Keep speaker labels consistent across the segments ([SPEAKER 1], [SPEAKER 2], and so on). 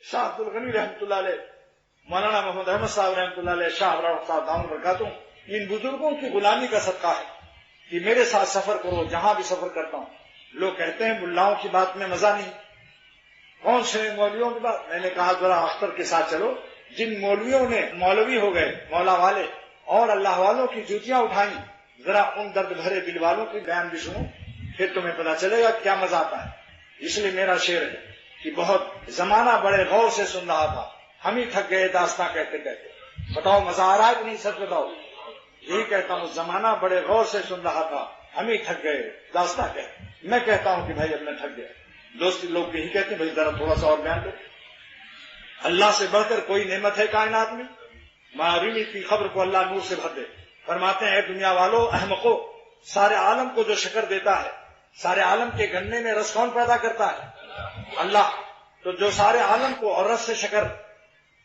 [SPEAKER 1] شاہ عبد الغنی رحمۃ اللہ علیہ، مولانا محمد احمد صاحب رحمۃ اللہ علیہ، شاہ ابراہیم صاحب دامت برکاتہ، ان بزرگوں کی غلامی کا صدقہ ہے کہ میرے ساتھ سفر کرو، جہاں بھی سفر کرتا ہوں۔ لوگ کہتے ہیں ملاؤں کی بات میں مزہ نہیں، کون سے مولویوں کی بات؟ میں نے کہا ذرا اختر کے ساتھ چلو، جن مولویوں نے مولوی ہو گئے، مولا والے اور اللہ والوں کی جوتیاں اٹھائیں، ذرا ان درد بھرے دل والوں کے بیان بھی سنو، پھر تمہیں پتا چلے گا کیا مزہ آتا ہے۔ اس لیے میرا شعر ہے کہ بہت زمانہ بڑے غور سے سن رہا تھا، ہم ہی تھک گئے داستاں کہتے کہتے۔ بتاؤ مزہ آ رہا ہے کہ نہیں؟ سچ بتاؤ۔ یہی کہتا ہوں، زمانہ بڑے غور سے سن رہا تھا، ہم ہی تھک گئے داستاں کہتے۔ میں کہتا ہوں کہ بھائی اب میں تھک گیا۔ دوستی لوگ یہی کہتے ہیں بھائی ذرا تھوڑا سا اور بیان دو۔ اللہ سے بڑھ کر کوئی نعمت ہے کائنات میں؟ معرومی کی خبر کو اللہ نور سے بھر دے۔ فرماتے ہیں اے دنیا والو، احمقو، سارے عالم کو جو شکر دیتا ہے، سارے عالم کے گنے میں رس کون پیدا کرتا ہے؟ اللہ۔ تو جو سارے عالم کو اور رس سے شکر،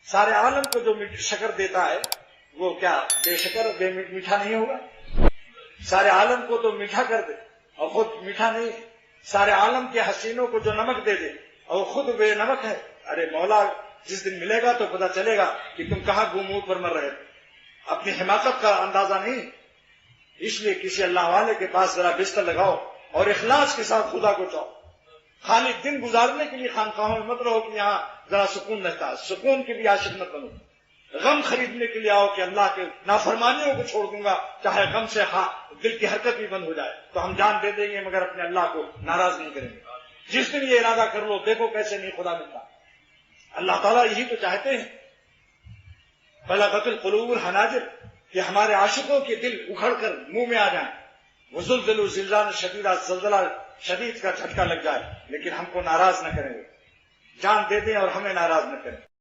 [SPEAKER 1] سارے عالم کو جو شکر دیتا ہے، وہ کیا بے شکر بے میٹھا نہیں ہوگا؟ سارے عالم کو تو میٹھا کر دے اور خود میٹھا نہیں، سارے عالم کے حسینوں کو جو نمک دے دے اور خود بے نمک ہے۔ ارے مولا، جس دن ملے گا تو پتہ چلے گا کہ تم کہاں گموں پر مر رہے، اپنی حماقت کا اندازہ نہیں۔ اس لیے کسی اللہ والے کے پاس ذرا بستر لگاؤ اور اخلاص کے ساتھ خدا کو چاہو۔ خالی دن گزارنے کے لیے خانقاہوں میں مت رہو کہ یہاں ذرا سکون رہتا ہے، سکون کے بھی عاشق مت بنو۔ غم خریدنے کے لیے آؤ کہ اللہ کے نافرمانیوں کو چھوڑ دوں گا، چاہے غم سے دل کی حرکت بھی بند ہو جائے تو ہم جان دے دیں گے، مگر اپنے اللہ کو ناراض نہیں کریں گے۔ جس دن یہ ارادہ کر لو، دیکھو کیسے نہیں خدا ملتا۔ اللہ تعالیٰ یہی تو چاہتے ہیں، بلغت القلوب الحناجر، کہ ہمارے عاشقوں کے دل اکھڑ کر منہ میں آ جائیں، وزلزلوا زلزالا شدیدا، زلزلہ شدید کا جھٹکا لگ جائے، لیکن ہم کو ناراض نہ کریں، جان دے دیں اور ہمیں ناراض نہ کریں۔